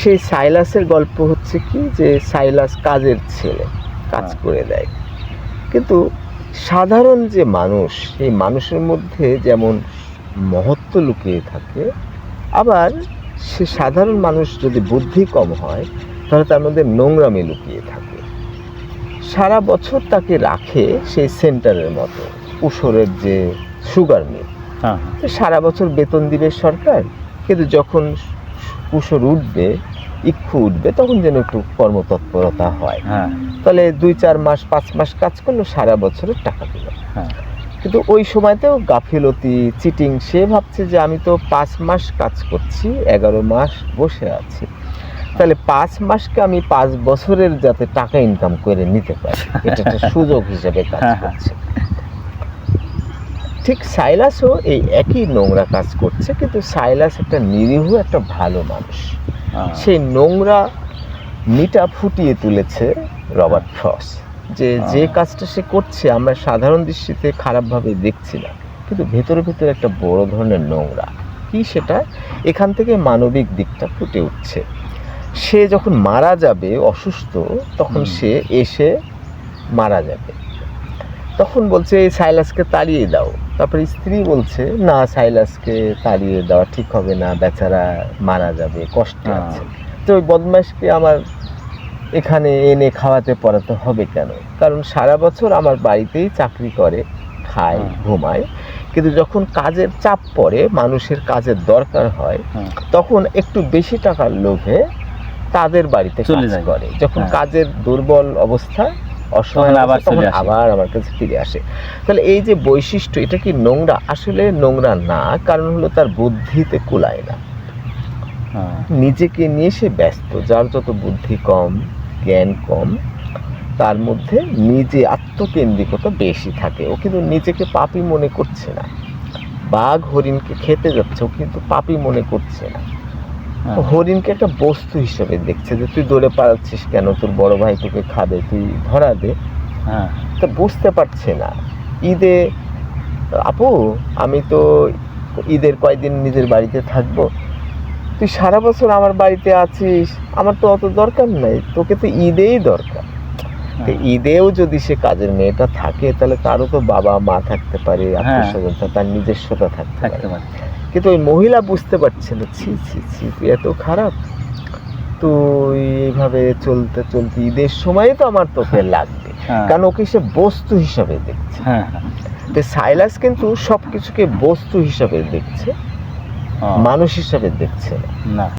সেই সাইলাসের গল্প হচ্ছে কি যে সাইলাস কাজের ছেলে, কাজ করে দেয়। কিন্তু সাধারণ যে মানুষ, সেই মানুষের মধ্যে যেমন মহত্ব লুকিয়ে থাকে, আবার সে সাধারণ মানুষ যদি বুদ্ধি কম হয় তাহলে তার মধ্যে নোংরামি লুকিয়ে থাকে। সারা বছর তাকে রাখে সেই সেন্টারের মতো, উসরের যে সুগার মিল, সারা বছর বেতন দিবে সরকার, কিন্তু যখন কুসর উঠবে, ইক্ষু উঠবে, তখন যেন একটু কর্মতৎপরতা হয়। তাহলে 2-4 মাস 5 মাস কাজ করলো, সারা বছরের টাকা দিল। কিন্তু ওই সময়তেও গাফিলতি, চিটিং। সে ভাবছে যে আমি তো 5 মাস কাজ করছি, 11 মাস বসে আছি, তাহলে 5 মাসকে আমি 5 বছরের যাতে টাকা ইনকাম করে নিতে পারি, এটা একটা সুযোগ হিসেবে কাজ করছে। ঠিক সাইলাসও এই একই নোংরা কাজ করছে, কিন্তু সাইলাস একটা নিরীহ, একটা ভালো মানুষ। সেই নোংরা মিটা ফুটিয়ে তুলেছে রবার্ট ফ্রস্ট, যে কাজটা সে করছে আমরা সাধারণ দৃষ্টিতে খারাপভাবে দেখছি না, কিন্তু ভেতরে ভেতরে একটা বড় ধরনের নোংরা। কি সেটা? এখান থেকে মানবিক দিকটা ফুটে উঠছে। সে যখন মারা যাবে অসুস্থ, তখন সে এসে মারা যাবে, তখন বলছে এই সাইলাসকে তাড়িয়ে দাও। তারপরে স্ত্রী বলছে না, সাইলাসকে তাড়িয়ে দেওয়া ঠিক হবে না, বেচারা মারা যাবে, কষ্টে আছে। তো ওই বদমাইশকে আমার এখানে এনে খাওয়াতে পড়াতে হবে কেন? কারণ সারা বছর আমার বাড়িতেই চাকরি করে, খায়, ঘুমায়, কিন্তু যখন কাজের চাপ পড়ে, মানুষের কাজের দরকার হয়, তখন একটু বেশি টাকার লোভে তাদের বাড়িতে কাজ করে। যখন কাজের দুর্বল অবস্থা, অসহায়, আবার আমার কাছে ফিরে আসে। তাহলে এই যে বৈশিষ্ট্য, এটা কি নোংরা? আসলে নোংরা না, কারণ হলো তার বুদ্ধিতে কুলায় না, নিজেকে নিয়ে সে ব্যস্ত। যার যত বুদ্ধি কম, জ্ঞান কম, তার মধ্যে নিজে আত্মকেন্দ্রিকতা বেশি থাকে। ও কিন্তু নিজেকে পাপী মনে করছে না। বাঘ হরিণকে খেতে যাচ্ছে, ও কিন্তু পাপী মনে করছে না। হরিণকে একটা বস্তু হিসেবে দেখছে, যে তুই দৌড়ে পালাচ্ছিস কেন, তোর বড় ভাই তোকে খাবে, তুই ধরা দে। তা বুঝতে পারছে না। ঈদে আপু, আমি তো ঈদের কয়দিন নিজের বাড়িতে থাকবো, তুই সারা বছর আমার বাড়িতে আছিস, আমার তো অত দরকার নাই, তোকে তো ঈদেই দরকার। ঈদেও যদি সে কাজের মেয়েটা থাকে, তাহলে তারও তো বাবা মা থাকতে পারে, আত্মীয় স্বজন, তার নিজস্বতা থাকতে পারে। কিন্তু ওই মহিলা বুঝতে পারছে না, ছি ছি ছি, তুই এত খারাপ, তুই এইভাবে চলতে চলতে ঈদের সময় তো আমার তোকে লাগবে, কারণ ওকে সে বস্তু হিসাবে দেখছে। তো সাইলাস কিন্তু সবকিছুকে বস্তু হিসাবে দেখছে, মানুষ হিসাবে দেখছে না।